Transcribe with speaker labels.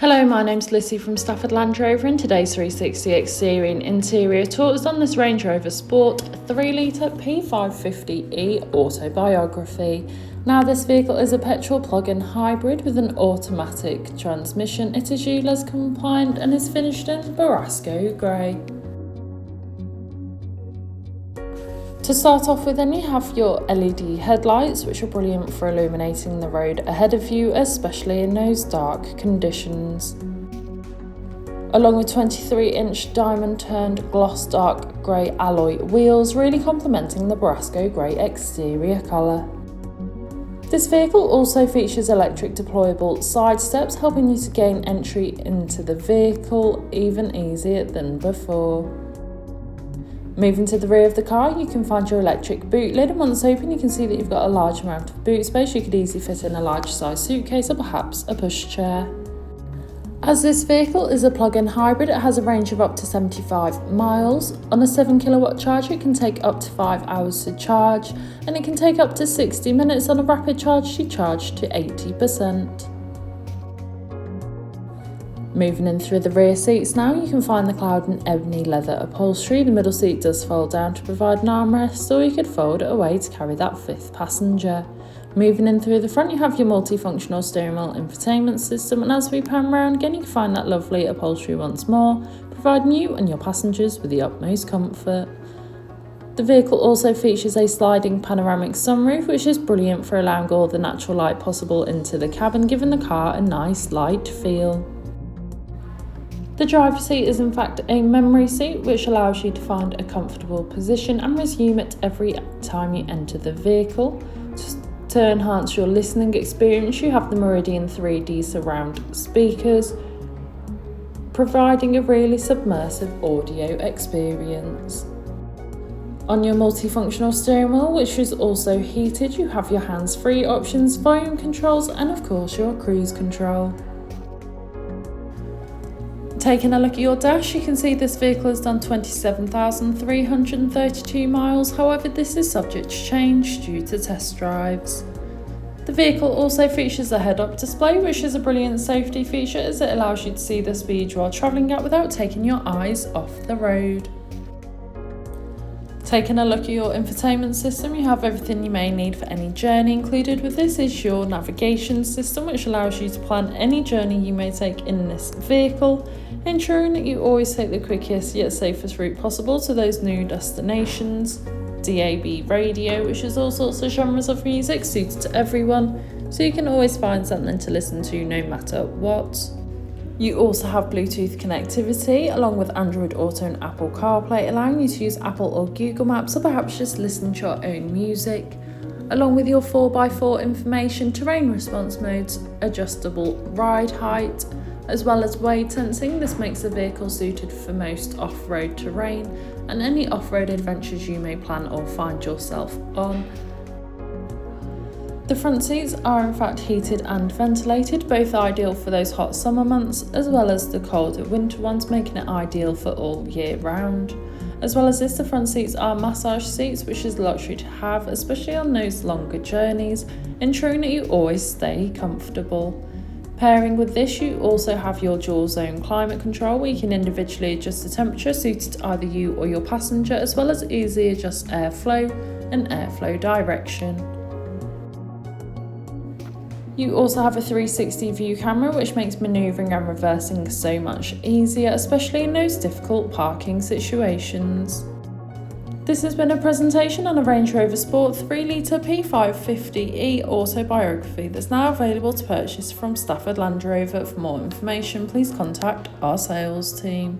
Speaker 1: Hello, my name's Lissy from Stafford Land Rover, and today's 360 exterior and interior tour is on this Range Rover Sport 3.0 P550e Autobiography. Now, this vehicle is a petrol plug-in hybrid with an automatic transmission. It is ULEZ compliant and is finished in Barasco Grey. To start off with, then you have your LED headlights, which are brilliant for illuminating the road ahead of you, especially in those dark conditions. Along with 23-inch diamond turned gloss dark grey alloy wheels, really complementing the Barasco grey exterior colour. This vehicle also features electric deployable side steps, helping you to gain entry into the vehicle even easier than before. Moving to the rear of the car, you can find your electric boot lid, and once open you can see that you've got a large amount of boot space. You could easily fit in a large size suitcase or perhaps a pushchair. As this vehicle is a plug-in hybrid, it has a range of up to 75 miles. On a 7 kilowatt charger it can take up to 5 hours to charge, and it can take up to 60 minutes on a rapid charge to charge to 80%. Moving in through the rear seats now, you can find the cloud and ebony leather upholstery. The middle seat does fold down to provide an armrest, or you could fold it away to carry that fifth passenger. Moving in through the front, you have your multifunctional steering wheel infotainment system, and as we pan round again you can find that lovely upholstery once more, providing you and your passengers with the utmost comfort. The vehicle also features a sliding panoramic sunroof, which is brilliant for allowing all the natural light possible into the cabin, giving the car a nice light feel. The driver's seat is in fact a memory seat, which allows you to find a comfortable position and resume it every time you enter the vehicle. To enhance your listening experience, you have the Meridian 3D surround speakers, providing a really submersive audio experience. On your multifunctional steering wheel, which is also heated, you have your hands-free options, volume controls, and of course your cruise control. Taking a look at your dash, you can see this vehicle has done 27,332 miles, however this is subject to change due to test drives. The vehicle also features a head-up display, which is a brilliant safety feature as it allows you to see the speed you are travelling at without taking your eyes off the road. Taking a look at your infotainment system, you have everything you may need for any journey. Included with this is your navigation system, which allows you to plan any journey you may take in this vehicle, ensuring that you always take the quickest yet safest route possible to those new destinations. DAB radio, which is all sorts of genres of music suited to everyone, so you can always find something to listen to no matter what. You also have Bluetooth connectivity along with Android Auto and Apple CarPlay, allowing you to use Apple or Google Maps, or perhaps just listen to your own music, along with your 4x4 information, terrain response modes, adjustable ride height, as well as weight sensing. This makes the vehicle suited for most off-road terrain and any off-road adventures you may plan or find yourself on. The front seats are in fact heated and ventilated, both ideal for those hot summer months as well as the colder winter ones, making it ideal for all year round. As well as this, the front seats are massage seats, which is a luxury to have, especially on those longer journeys, ensuring that you always stay comfortable. Pairing with this, you also have your dual zone climate control, where you can individually adjust the temperature suited to either you or your passenger, as well as easily adjust airflow and airflow direction. You also have a 360 view camera, which makes manoeuvring and reversing so much easier, especially in those difficult parking situations. This has been a presentation on a Range Rover Sport 3.0 P550e Autobiography that's now available to purchase from Stafford Land Rover. For more information, please contact our sales team.